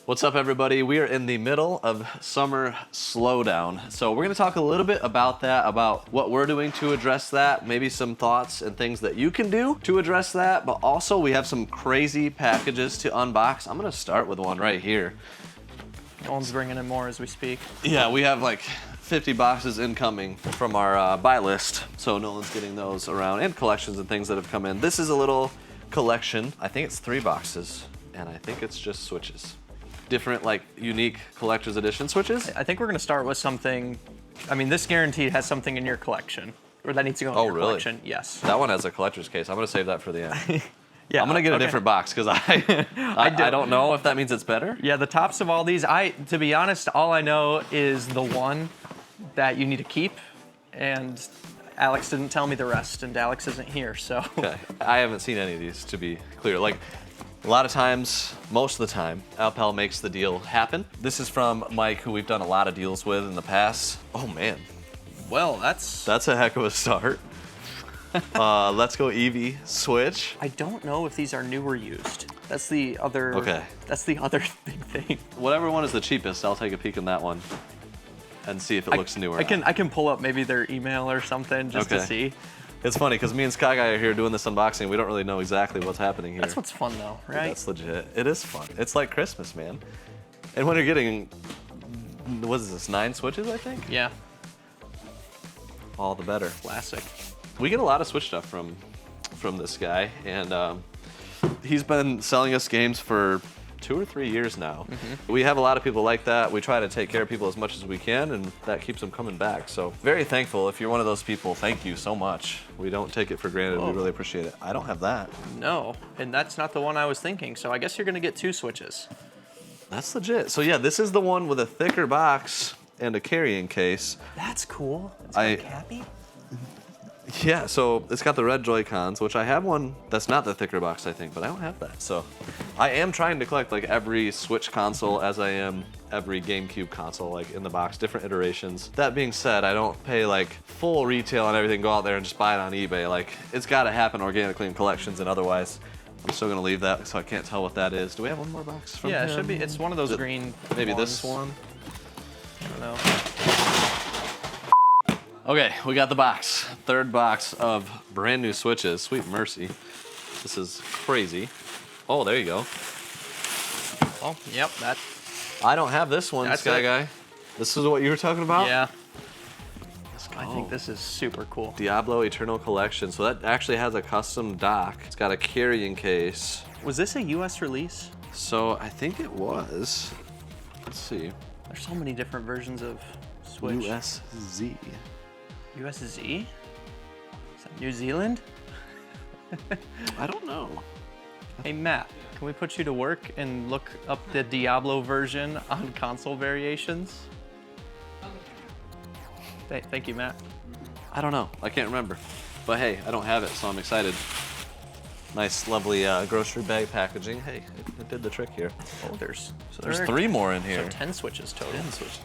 What's up, everybody? We are in the middle of summer slowdown. So we're gonna talk a little bit about that, about what we're doing to address that, maybe some thoughts and things that you can do to address that, but also we have some crazy packages to unbox. I'm gonna start with one right here. Nolan's bringing in more as we speak. Yeah, we have like 50 boxes incoming from our buy list. So Nolan's getting those around, and collections and things that have come in. This is a little collection. I think it's 3 boxes, and I think it's just switches. Different, like, unique collector's edition switches. I think we're gonna start with something, I mean, this guaranteed has something in your collection, or that needs to go in your collection, yes. That one has a collector's case. I'm gonna save that for the end. Yeah, I'm gonna get a different box, because I don't know if that means it's better. Yeah, the tops of all these, to be honest, all I know is the one that you need to keep, and Alex didn't tell me the rest, and Alex isn't here, so. Okay, I haven't seen any of these, to be clear. Like, a lot of times, most of the time, Alpal makes the deal happen. This is from Mike, who we've done a lot of deals with in the past. Oh man. Well, that's a heck of a start. Let's go Eevee Switch. I don't know if these are new or used. That's the other. Okay. That's the other big thing. Whatever one is the cheapest, I'll take a peek in that one and see if it looks new or not. I can pull up maybe their email or something just to see. It's funny because me and Sky Guy are here doing this unboxing. We don't really know exactly what's happening here. That's what's fun though, right? That's legit. It is fun. It's like Christmas, man. And when you're getting, what is this, 9 switches, I think? Yeah. All the better. Classic. We get a lot of Switch stuff from this guy, and he's been selling us games for 2 or 3 years now. Mm-hmm. We have a lot of people like that. We try to take care of people as much as we can, and that keeps them coming back. So very thankful. If you're one of those people, thank you so much. We don't take it for granted. We really appreciate it. I don't have that. No, and that's not the one I was thinking. So I guess you're gonna get 2 switches. That's legit. So yeah, this is the one with a thicker box and a carrying case. That's cool. It's got Cappy? Yeah, so it's got the red Joy-Cons, which I have one that's not the thicker box, I think, but I don't have that. So I am trying to collect like every Switch console as I am every GameCube console, like in the box, different iterations. That being said, I don't pay like full retail on everything, go out there and just buy it on eBay. Like, it's gotta happen organically in collections, and otherwise I'm still gonna leave that, so I can't tell what that is. Do we have one more box from him? It should be. It's one of those green Maybe ones. this one? I don't know. Okay, we got the box. 3rd box of brand new Switches. Sweet mercy. This is crazy. Oh, there you go. Oh, yep, that. I don't have this one, Sky Guy. This is what you were talking about? Yeah. I think this is super cool. Diablo Eternal Collection. So that actually has a custom dock. It's got a carrying case. Was this a US release? So I think it was. Let's see. There's so many different versions of Switch. USZ. USZ? Is that New Zealand? I don't know. Hey Matt, can we put you to work and look up the Diablo version on console variations? Thank you, Matt. I don't know. I can't remember. But hey, I don't have it, so I'm excited. Nice, lovely grocery bag packaging. Hey, it did the trick here. Oh, there's 3 more in here. So 10 switches total. 10 switches.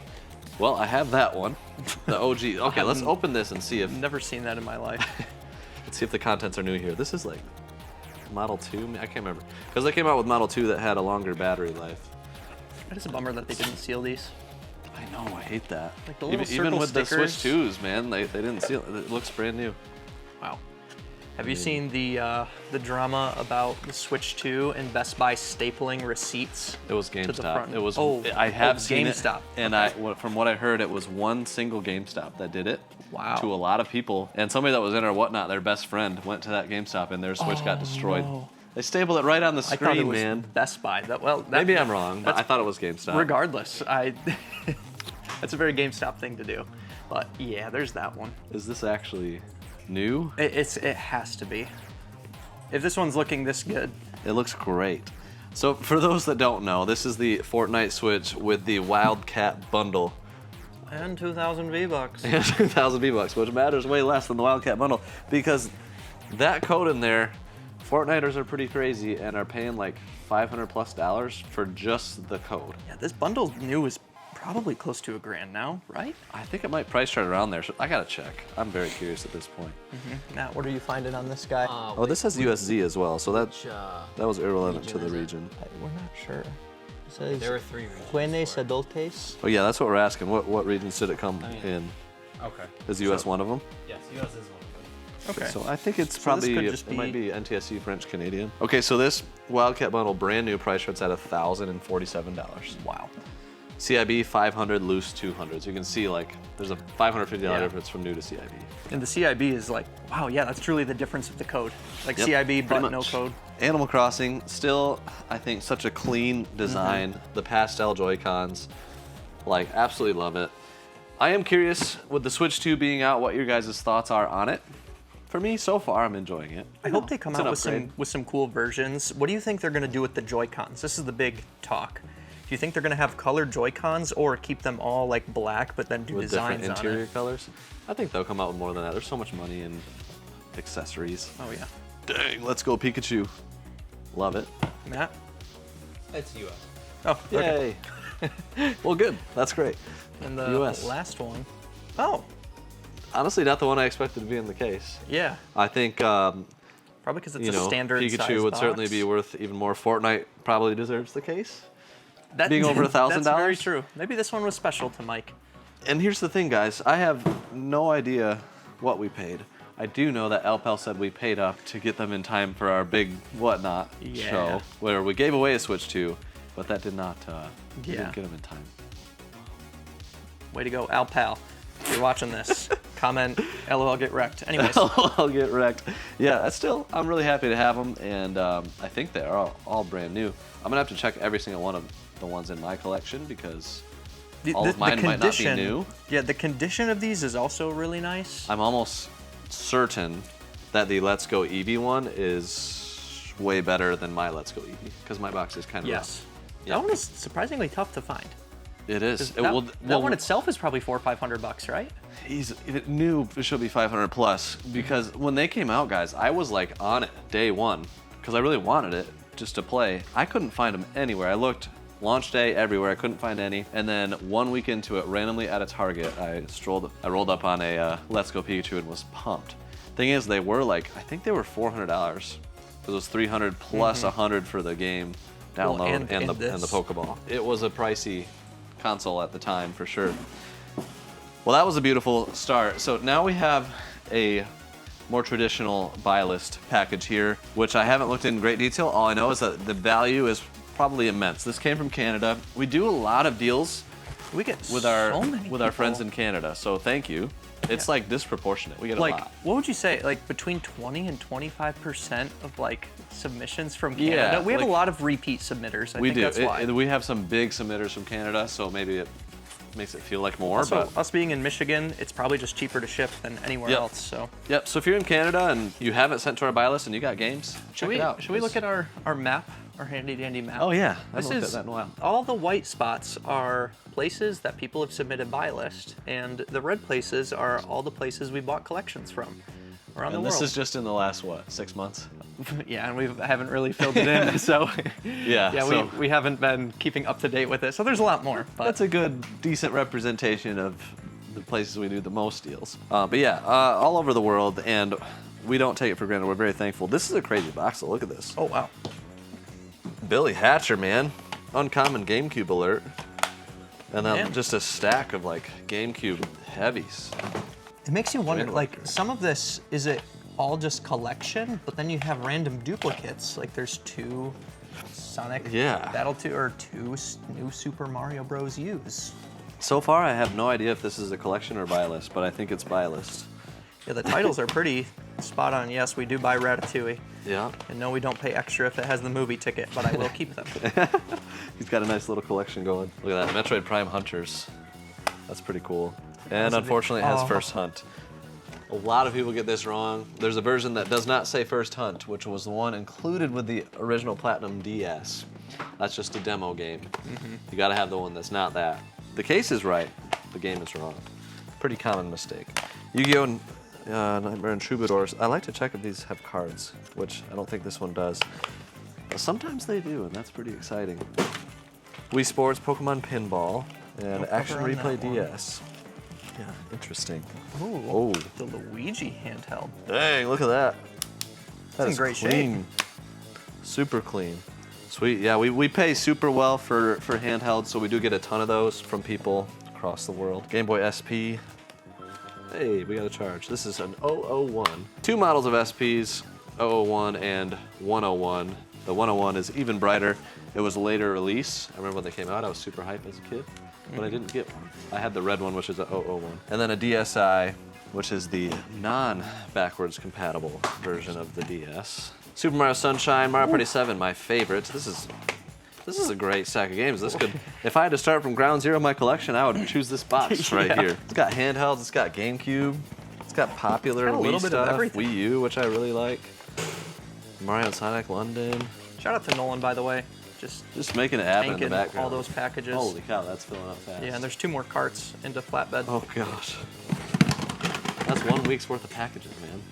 Well, I have that one, the OG. Okay, let's open this and see if... Never seen that in my life. Let's see if the contents are new here. This is like Model 2? I can't remember. Because they came out with Model 2 that had a longer battery life. It is a bummer that they didn't seal these. I know, I hate that. Like the little even with stickers. the Switch 2s, man, they didn't seal it. It looks brand new. Wow. Have you seen the drama about the Switch 2 and Best Buy stapling receipts? It was to the GameStop. front? It was. I have seen GameStop. it, and from what I heard, it was one single GameStop that did it. Wow. To a lot of people, and somebody that was in or whatnot, their best friend went to that GameStop, and their Switch got destroyed. No. They stapled it right on the I screen, thought it was man. Best Buy. Maybe I'm wrong, but I thought it was GameStop. Regardless, that's a very GameStop thing to do. But yeah, there's that one. Is this actually new? It has to be. If this one's looking this good. It looks great. So for those that don't know, this is the Fortnite Switch with the Wildcat bundle. And 2,000 V-Bucks. And 2,000 V-Bucks, which matters way less than the Wildcat bundle, because that code in there, Fortniters are pretty crazy and are paying like $500+ for just the code. Yeah, this bundle new is probably close to $1,000 now, right? I think it might price chart around there, so I gotta check. I'm very curious at this point. Matt, what are you finding on this guy? Oh, this has USZ as well, so that was irrelevant to the region. We're not sure. It says There were 3 regions. Juenes Adultes. Oh yeah, that's what we're asking. What regions did it come in? Okay. Is US one of them? Yes, US is one of them. Okay. So I think it's So this probably, could it just might be- be NTSC French Canadian. Okay, so this Wildcat bundle, brand new price starts at $1,047. Wow. CIB 500, loose 200. So you can see like there's a $550 Yeah. difference from new to CIB. And the CIB is like, wow, yeah, that's truly the difference of the code. Like Yep, CIB, but pretty no much. code. Animal Crossing, still, I think, such a clean design. The pastel Joy-Cons, like, absolutely love it. I am curious, with the Switch 2 being out, what your guys' thoughts are on it. For me, so far, I'm enjoying it. I hope they come It's an out with upgrade. some cool versions. What do you think they're going to do with the Joy-Cons? This is the big talk. Do you think they're going to have colored Joy-Cons or keep them all like black, but then do With different designs on interior it? colors. I think they'll come out with more than that. There's so much money in accessories. Oh yeah. Dang, let's go Pikachu. Love it. Matt? It's US. Oh, okay. Yay. Well, good. That's great. And the US. last one. Oh, Honestly, not the one I expected to be in the case. yeah. I think, Probably because it's you a know, standard Pikachu size would box. certainly be worth even more. Fortnite probably deserves the case. That, being over $1,000. That's very true. Maybe this one was special to Mike. And here's the thing, guys. I have no idea what we paid. I do know that Alpel said we paid up to get them in time for our big whatnot Yeah. show, where we gave away a Switch 2, but that did not we Yeah. didn't get them in time. Way to go, Al Pal. If you're watching this, comment, LOL get wrecked. Anyways, I'll get wrecked. Yeah, still, I'm really happy to have them, and I think they are all brand new. I'm gonna have to check every single one of the ones in my collection because all of mine might not be new. Yeah, the condition of these is also really nice. I'm almost certain that the Let's Go Eevee one is way better than my Let's Go Eevee because my box is kind of Yes. rough. Yeah. That one is surprisingly tough to find. It is. That one itself is probably $400 or $500, right? It knew it should be 500 plus because when they came out, guys, I was like on it day one because I really wanted it just to play. I couldn't find them anywhere. I looked launch day everywhere. I couldn't find any. And then 1 week into it, randomly at a Target, I rolled up on a Let's Go Pikachu and was pumped. Thing is, they were like, I think they were $400. It was 300 plus 100 for the game download Well, and and the this. Pokeball. It was a pricey console at the time for sure. Well, that was a beautiful start. So now we have a more traditional buy list package here, which I haven't looked in great detail. All I know is that the value is probably immense. This came from Canada. We do a lot of deals We get with so many our friends people. in Canada, so thank you. It's Yeah. like disproportionate. We get a Like, lot. what would you say? Like between 20 and 25% of like submissions from Yeah, Canada. We have a like- lot of repeat submitters. I We think do. that's why. We have some big submitters from Canada, so maybe it makes it feel like more. Also, but us being in Michigan, it's probably just cheaper to ship than anywhere Yep. else. So, yep. So if you're in Canada and you haven't sent to our buy list and you got games, check it out. should we look at our map, our handy dandy map? Oh yeah, I This haven't looked is at that in a while. all the white spots are places that people have submitted buy list, and the red places are all the places we bought collections from around And the this world. is just in the last 6 months? Yeah, and we haven't really filled it in, so Yeah. yeah, so we haven't been keeping up to date with it. So there's a lot more. But that's a good, decent representation of the places we do the most deals. But yeah, all over the world, and we don't take it for granted. We're very thankful. This is a crazy box. So look at this. oh wow, Billy Hatcher, man. Uncommon GameCube alert. And then Man. just a stack of like GameCube heavies. it makes you wonder. Random Like records. some of this, is it all just collection? But then you have random duplicates. Like there's 2 Sonic Yeah. Battle 2 or 2 new Super Mario Bros. U's. So far, I have no idea if this is a collection or buy list, but I think it's buy list. Yeah, the titles are pretty spot on. Yes, we do buy Ratatouille. Yeah. And no, we don't pay extra if it has the movie ticket, but I will keep them. He's got a nice little collection going. Look at that, Metroid Prime Hunters. That's pretty cool. And unfortunately, it has Oh. First Hunt. A lot of people get this wrong. There's a version that does not say First Hunt, which was the one included with the original Platinum DS. That's just a demo game. You gotta have the one that's not that. The case is right, the game is wrong. Pretty common mistake. Yu-Gi-Oh! And Nightmare and Troubadours. I like to check if these have cards, which I don't think this one does. But sometimes they do, and that's pretty exciting. Wii Sports, Pokemon Pinball, and No cover Action on Replay that one. DS. Yeah, interesting. Ooh, Oh. the Luigi handheld. Dang, look at that. That in is great shape. clean. Super clean. Sweet. Yeah, we pay super well for handhelds, so we do get a ton of those from people across the world. Game Boy SP. Hey, we got a charge. This is an 001. Two models of SPs, 001 and 101. The 101 is even brighter. It was a later release. I remember when they came out, I was super hyped as a kid, but I didn't get one. I had the red one, which is a 001. And then a DSi, which is the non-backwards compatible version of the DS. Super Mario Sunshine, Mario Party 7, my favorite. This is a great stack of games. This could, if I had to start from ground zero my collection, I would choose this box right here. It's got handhelds, it's got GameCube, it's got popular It's got a little Wii bit of stuff, everything. Wii U, which I really like. Mario and Sonic London. Shout out to Nolan, by the way. Just making it happen in the tanking background. all those packages. Holy cow, that's filling up fast. Yeah, and there's 2 more carts into flatbed. Oh gosh. That's 1 week's worth of packages, man.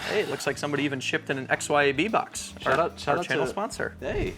Hey, it looks like somebody even shipped in an XYAB box. Shout our out channel to- sponsor. Hey,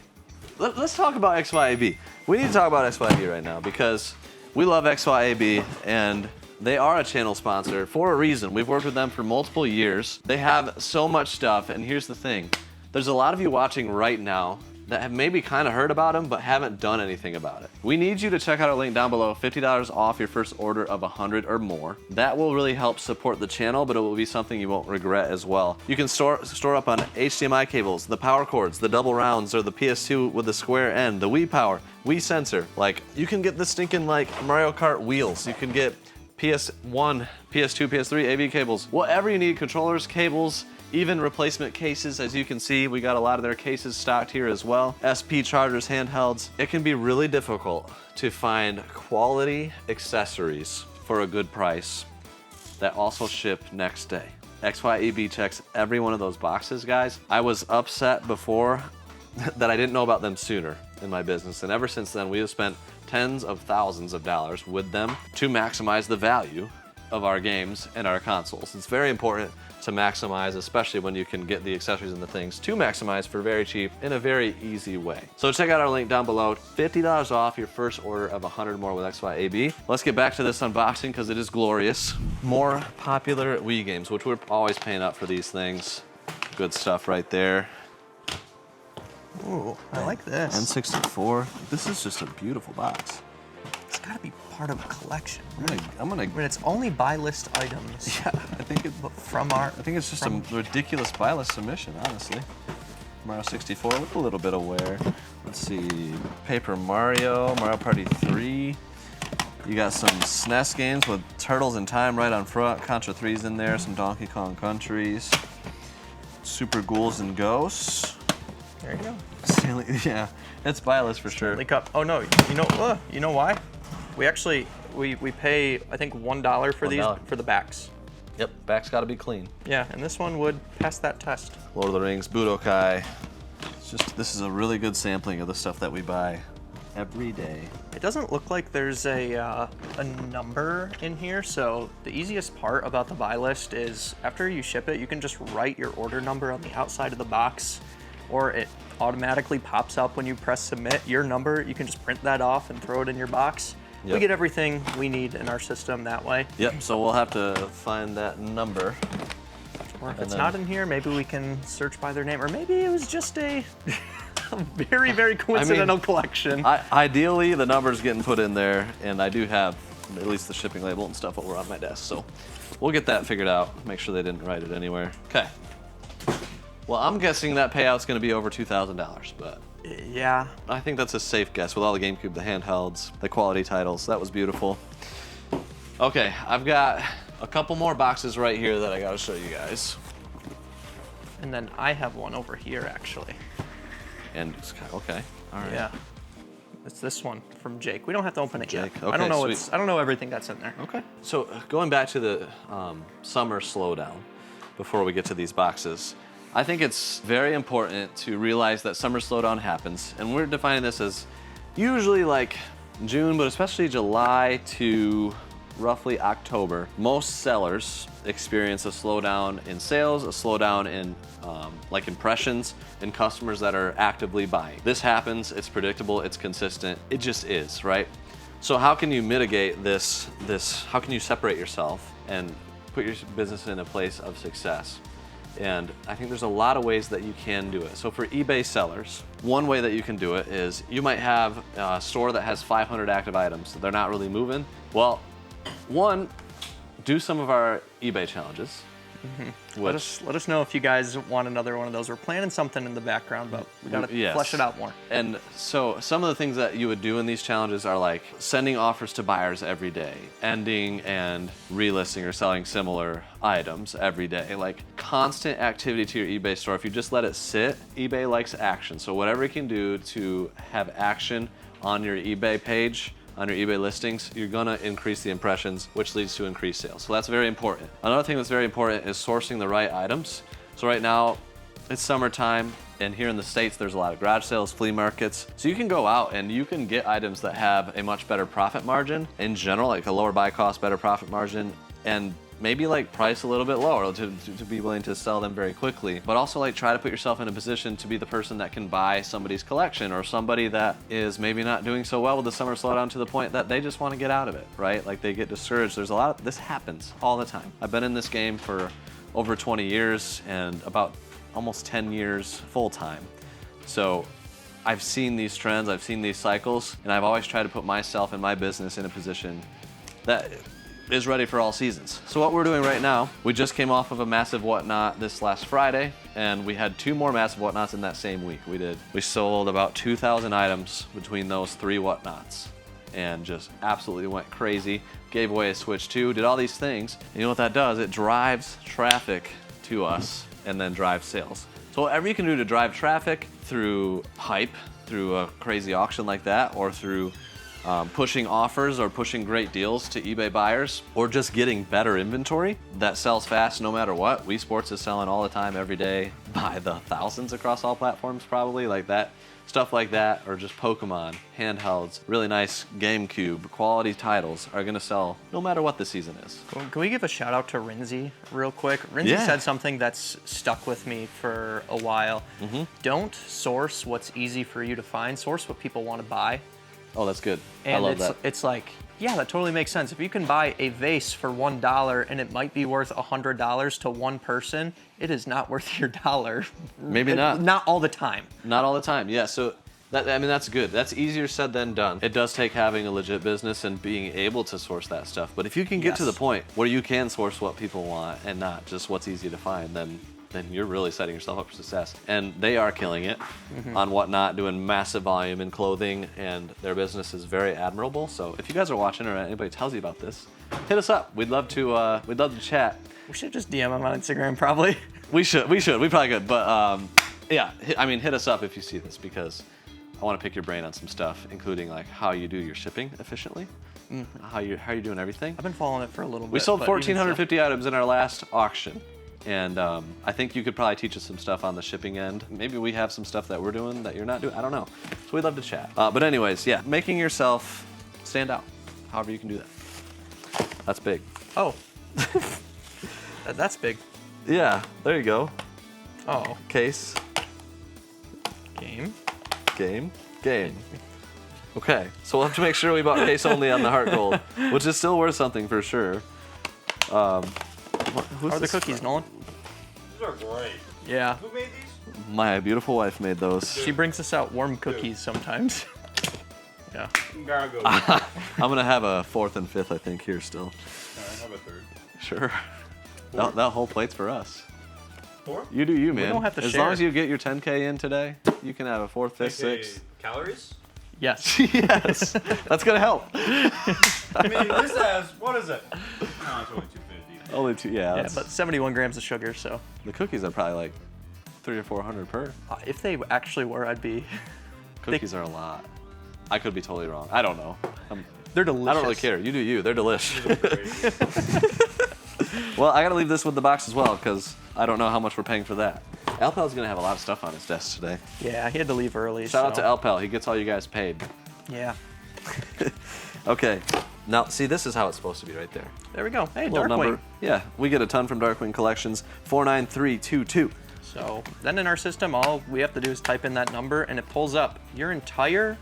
let's talk about XYAB. We need to talk about XYAB right now because we love XYAB and they are a channel sponsor for a reason. We've worked with them for multiple years. They have so much stuff, and here's the thing. There's a lot of you watching right now that have maybe kind of heard about them but haven't done anything about it. We need you to check out our link down below, $50 off your first order of 100 or more. That will really help support the channel, but it will be something you won't regret as well. You can store up on HDMI cables, the power cords, the double rounds, or the PS2 with the square end, the Wii Power, Wii Sensor. Like, you can get the stinking like Mario Kart wheels. You can get PS1, PS2, PS3 AV cables, whatever you need, controllers, cables, even replacement cases. As you can see, we got a lot of their cases stocked here as well. SP chargers, handhelds. It can be really difficult to find quality accessories for a good price that also ship next day. XYAB checks every one of those boxes, guys. I was upset before that I didn't know about them sooner in my business, and ever since then, we have spent tens of thousands of dollars with them to maximize the value of our games and our consoles. It's very important to maximize, especially when you can get the accessories and the things to maximize for very cheap in a very easy way. So check out our link down below, $50 off your first order of 100 more with XYAB. Let's get back to this unboxing because it is glorious. More popular Wii games, which we're always paying up for these things. Good stuff right there. Ooh, I like this. N64. This is just a beautiful box. It's got to be part of a collection. I'm gonna I mean, it's only buy list items. Yeah, I think it's just a ridiculous buy list submission, honestly. Mario 64 with a little bit of wear. Let's see, Paper Mario, Mario Party 3. You got some SNES games with Turtles in Time right on front. Contra 3's in there, some Donkey Kong Countries. Super Ghouls and Ghosts. There you go. Stanley, yeah, it's buy list for sure. Stanley Cup. Oh no, you know why? We actually we pay I think $1 for these $1. for the backs. Yep, back's got to be clean. Yeah, and this one would pass that test. Lord of the Rings, Budokai. This is a really good sampling of the stuff that we buy every day. It doesn't look like there's a number in here, so the easiest part about the buy list is after you ship it, you can just write your order number on the outside of the box, or it automatically pops up when you press submit. Your number, you can just print that off and throw it in your box. Yep. We get everything we need in our system that way. Yep, so we'll have to find that number. Or if it's not in here, maybe we can search by their name, or maybe it was just a very, very coincidental collection. Ideally, the number's getting put in there, and I do have at least the shipping label and stuff over on my desk, so we'll get that figured out, make sure they didn't write it anywhere. Okay. Well, I'm guessing that payout's gonna be over $2,000, but Yeah. I think that's a safe guess with all the GameCube, the handhelds, the quality titles. That was beautiful. Okay, I've got a couple more boxes right here that I gotta show you guys. And then I have one over here, actually. And okay, all right. Yeah. It's this one from Jake. We don't have to open it yet. Jake, I okay, don't know sweet. I don't know everything that's in there. Okay. So going back to the summer slowdown, before we get to these boxes, I think it's very important to realize that summer slowdown happens, and we're defining this as usually like June, but especially July to roughly October. Most sellers experience a slowdown in sales, a slowdown in like impressions, and customers that are actively buying. This happens, it's predictable, it's consistent, it just is, right? So how can you mitigate this, how can you separate yourself and put your business in a place of success? And I think there's a lot of ways that you can do it. So for eBay sellers, one way that you can do it is you might have a store that has 500 active items. They're not really moving. Well, one, do some of our eBay challenges. Let us know if you guys want another one of those. We're planning something in the background, but we gotta flesh it out more. And so some of the things that you would do in these challenges are like sending offers to buyers every day, ending and relisting or selling similar items every day, like constant activity to your eBay store. If you just let it sit, eBay likes action. So whatever it can do to have action on your eBay page, on your eBay listings, you're gonna increase the impressions, which leads to increased sales. So that's very important. Another thing that's very important is sourcing the right items. So right now, it's summertime, and here in the States, there's a lot of garage sales, flea markets. So you can go out and you can get items that have a much better profit margin in general, like a lower buy cost, better profit margin, and maybe like price a little bit lower to be willing to sell them very quickly, but also like try to put yourself in a position to be the person that can buy somebody's collection or somebody that is maybe not doing so well with the summer slowdown to the point that they just want to get out of it, right? Like they get discouraged. There's a lot of, this happens all the time. I've been in this game for over 20 years and about almost 10 years full time. So I've seen these trends, I've seen these cycles, and I've always tried to put myself and my business in a position that is ready for all seasons. So what we're doing right now, we just came off of a massive whatnot this last Friday, and we had 2 more massive whatnots in that same week. We sold about 2,000 items between those 3 whatnots, and just absolutely went crazy. Gave away a Switch 2, did all these things. And you know what that does? It drives traffic to us and then drives sales. So whatever you can do to drive traffic through hype, through a crazy auction like that, or through pushing offers or pushing great deals to eBay buyers, or just getting better inventory that sells fast no matter what. Wii Sports is selling all the time, every day, by the thousands across all platforms probably, like that. Stuff like that, or just Pokemon, handhelds, really nice GameCube, quality titles are gonna sell no matter what the season is. Can we give a shout out to Rinzy real quick? Rinzy said something that's stuck with me for a while. Don't source what's easy for you to find, source what people want to buy. Oh, that's good. And I love that. It's like, yeah, that totally makes sense. If you can buy a vase for $1 and it might be worth $100 to one person, it is not worth your dollar. Maybe not. Not all the time. Not all the time, yeah. So that's good. That's easier said than done. It does take having a legit business and being able to source that stuff. But if you can get to the point where you can source what people want and not just what's easy to find, then you're really setting yourself up for success. And they are killing it on Whatnot, doing massive volume in clothing, and their business is very admirable. So if you guys are watching or anybody tells you about this, hit us up. We'd love to chat. We should just DM them on Instagram, probably. We probably could. But yeah, I mean, hit us up if you see this, because I want to pick your brain on some stuff, including like how you do your shipping efficiently, how you're doing everything. I've been following it for a little bit. We sold 1,450 items in our last auction. And I think you could probably teach us some stuff on the shipping end. Maybe we have some stuff that we're doing that you're not doing. I don't know. So we'd love to chat. But anyways, yeah, making yourself stand out, however you can do that. That's big. Oh, that's big. Yeah, there you go. Oh. Case. Game. Okay, so we'll have to make sure we bought case only on the Heart Gold, which is still worth something for sure. How are the cookies, Nolan? These are great. Yeah. Who made these? My beautiful wife made those. She brings us out warm cookies sometimes. Yeah. Gotta go. I'm gonna have a 4th and 5th, I think, here still. I have a 3rd. Sure. That whole plate's for us. 4? You do you, man. We don't have to as share. long as you get your 10K in today, you can have a 4th, 5th, 6th. Calories? Yes. Yes. That's gonna help. I mean, this has, what is it? No, it's only 250. Only 2, yeah. Yeah, but 71 grams of sugar, so. The cookies are probably like 300 or 400 per. If they actually were, I'd be. Cookies are a lot. I could be totally wrong. I don't know. They're delicious. I don't really care. You do you. They're delicious. Well, I gotta leave this with the box as well, because I don't know how much we're paying for that. Alpel's gonna have a lot of stuff on his desk today. Yeah, he had to leave early. Shout out to Alpel. He gets all you guys paid. Yeah. Okay. Now, see, this is how it's supposed to be right there. There we go. Hey, Little Darkwing. number. Yeah, we get a ton from Darkwing Collections, 49322. So then in our system, all we have to do is type in that number, and it pulls up your entire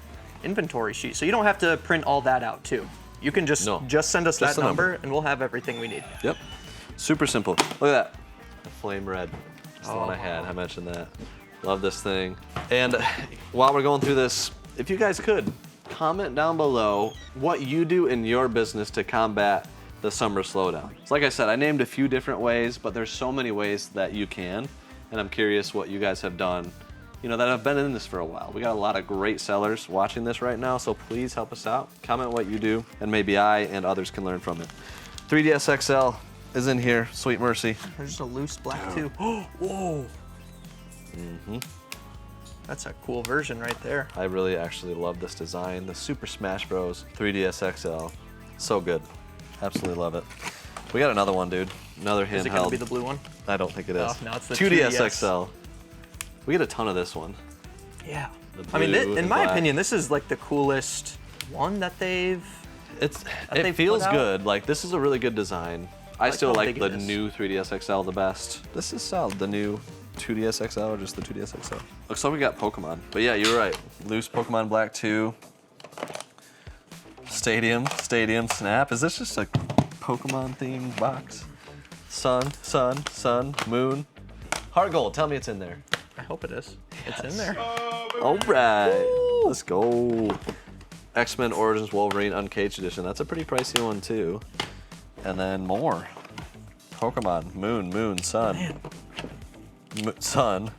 inventory sheet. So you don't have to print all that out too. You can just send us Just that the number, and we'll have everything we need. Yep. Super simple. Look at that. The flame red. the one I had. I mentioned that. Love this thing. And while we're going through this, if you guys could, comment down below what you do in your business to combat the summer slowdown. So like I said, I named a few different ways, but there's so many ways that you can. And I'm curious what you guys have done, you know, that have been in this for a while. We got a lot of great sellers watching this right now, so please help us out. Comment what you do, and maybe I and others can learn from it. 3DS XL is in here, sweet mercy. There's just a loose black too. Whoa. That's a cool version right there. I really actually love this design. The Super Smash Bros. 3DS XL. So good. Absolutely love it. We got another one, dude. Another handheld. Is it gonna be the blue one? I don't think it is. Oh, no, it's the 2DS XL. We get a ton of this one. Yeah. The I mean, blue in and my black. opinion, this is like the coolest one that they've. It they've feels put out. good. Like, this is a really good design. I like still how like big the it is. new 3DS XL the best. This is solid. The new 2DS XL or just the 2DS XL? Looks like we got Pokemon. But yeah, you're right. Loose Pokemon Black 2. Stadium Snap. Is this just a Pokemon themed box? Sun, Moon. Heart Gold, tell me it's in there. I hope it is. It's in there. All right, let's go. X-Men Origins Wolverine Uncaged Edition. That's a pretty pricey one too. And then more. Pokemon, Moon, Sun. Sun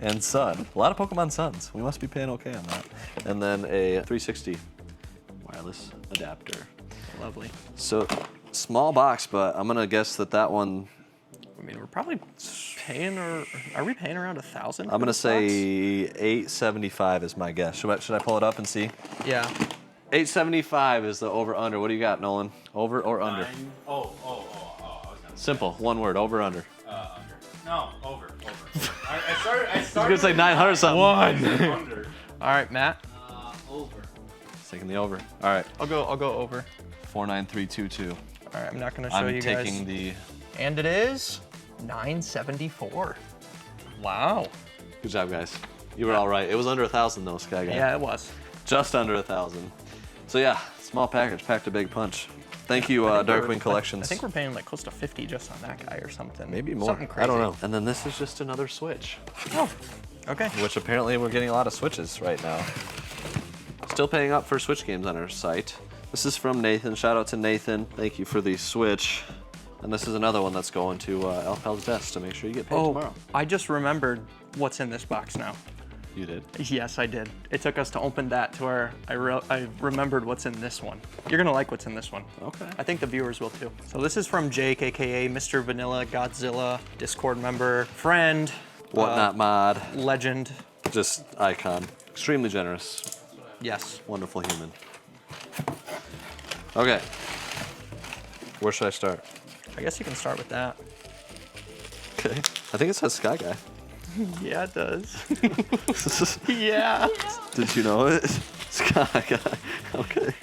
and Sun. A lot of Pokemon Suns. We must be paying okay on that. And then a 360 wireless adapter. Lovely. So small box, but I'm gonna guess that one. I mean, we're probably paying, or are we paying around 1,000? I'm gonna say 875 is my guess. Should I pull it up and see? Yeah. 875 is the over under. What do you got, Nolan? Over or under? Oh. I was gonna Simple, one word. Over under. under. No, over. I started. I was gonna say 900 something. Under. All right, Matt. Over. Taking the over. All right. I'll go over. 49322. All right, I'm not gonna show I'm you guys. taking the. And it is 974. Wow. Good job, guys. You were all right. It was under 1,000 though, Sky Guy. Yeah, it was. Just under 1,000. So yeah, small package, packed a big punch. Thank you, Darkwing Collections. I think we're paying like close to 50 just on that guy or something. Maybe more. Something crazy. I don't know. And then this is just another Switch, Oh, okay. which apparently we're getting a lot of Switches right now. Still paying up for Switch games on our site. This is from Nathan. Shout out to Nathan. Thank you for the Switch. And this is another one that's going to Alphal's desk to make sure you get paid tomorrow. I just remembered what's in this box now. You did. Yes, I did. It took us to open that to where I remembered what's in this one. You're gonna like what's in this one. Okay. I think the viewers will too. So this is from Jake, aka Mr. Vanilla Godzilla, Discord member, friend, Whatnot mod. legend. Just icon. Extremely generous. Yes. Wonderful human. Okay. Where should I start? I guess you can start with that. Okay. I think it says Sky Guy. Yeah, it does. Yeah. Did you know it? Sky Guy. Okay.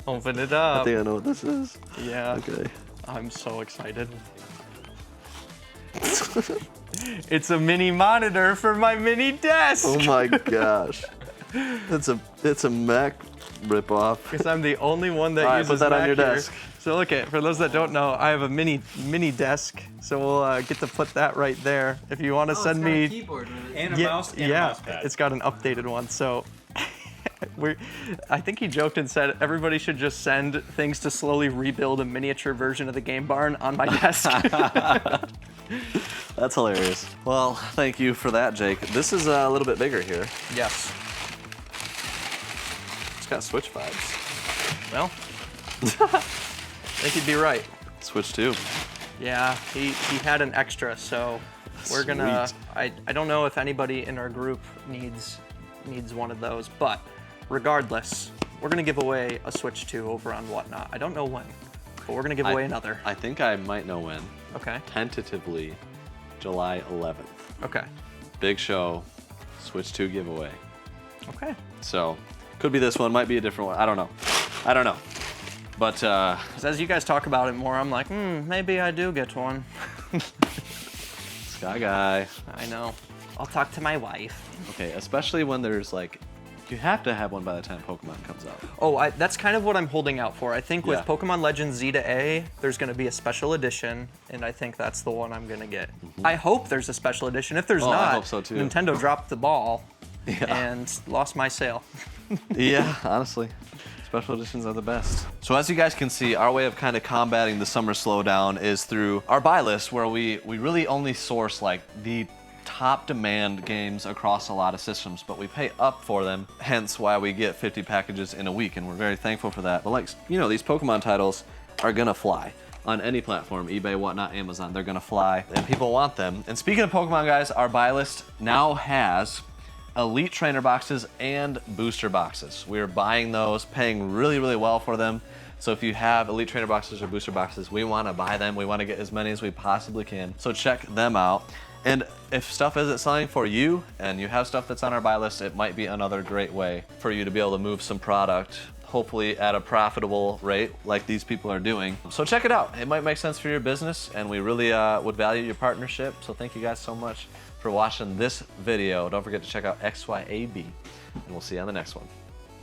Open it I up. think I know what this is. Yeah. Okay. I'm so excited. It's a mini monitor for my mini desk. Oh my gosh. It's a Mac ripoff. Because I'm the only one that All right, uses put that on Mac your here. desk. So look at, for those that don't know, I have a mini desk. So we'll get to put that right there. If you want to send me, keyboard with it. And a mouse and a mouse pad. it's got an updated one. So I think he joked and said everybody should just send things to slowly rebuild a miniature version of the Game Barn on my desk. That's hilarious. Well, thank you for that, Jake. This is a little bit bigger here. Yes. It's got Switch vibes. Well, I think you'd be right. Switch 2. Yeah, he had an extra, so we're gonna. Sweet. I don't know if anybody in our group needs one of those, but regardless, we're gonna give away a Switch 2 over on Whatnot. I don't know when, but we're gonna give away another. I think I might know when. Okay. Tentatively, July 11th. Okay. Big show, Switch 2 giveaway. Okay. So, could be this one, might be a different one. I don't know. But, 'Cause as you guys talk about it more, I'm like, maybe I do get one. Sky Guy. I know. I'll talk to my wife. Okay, especially when there's like You have to have one by the time Pokemon comes out. Oh, that's kind of what I'm holding out for. I think with Yeah. Pokemon Legends Z to A, there's going to be a special edition, and I think that's the one I'm going to get. I hope there's a special edition. If there's Oh, I not, hope so too. Nintendo dropped the ball Yeah. and lost my sale. Yeah, honestly. Special editions are the best. So as you guys can see, our way of kind of combating the summer slowdown is through our buy list, where we really only source like the top demand games across a lot of systems, but we pay up for them, hence why we get 50 packages in a week, and we're very thankful for that. But like, you know, these Pokemon titles are gonna fly on any platform, eBay, whatnot, Amazon, they're gonna fly, and people want them. And speaking of Pokemon, guys, our buy list now has Elite Trainer boxes and booster boxes. We're buying those, paying really, really well for them. So if you have Elite Trainer boxes or booster boxes, we wanna buy them. We wanna get as many as we possibly can. So check them out. And if stuff isn't selling for you and you have stuff that's on our buy list, it might be another great way for you to be able to move some product, hopefully at a profitable rate like these people are doing. So check it out. It might make sense for your business, and we really would value your partnership. So thank you guys so much for watching this video. Don't forget to check out XYAB, and we'll see you on the next one.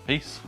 Peace.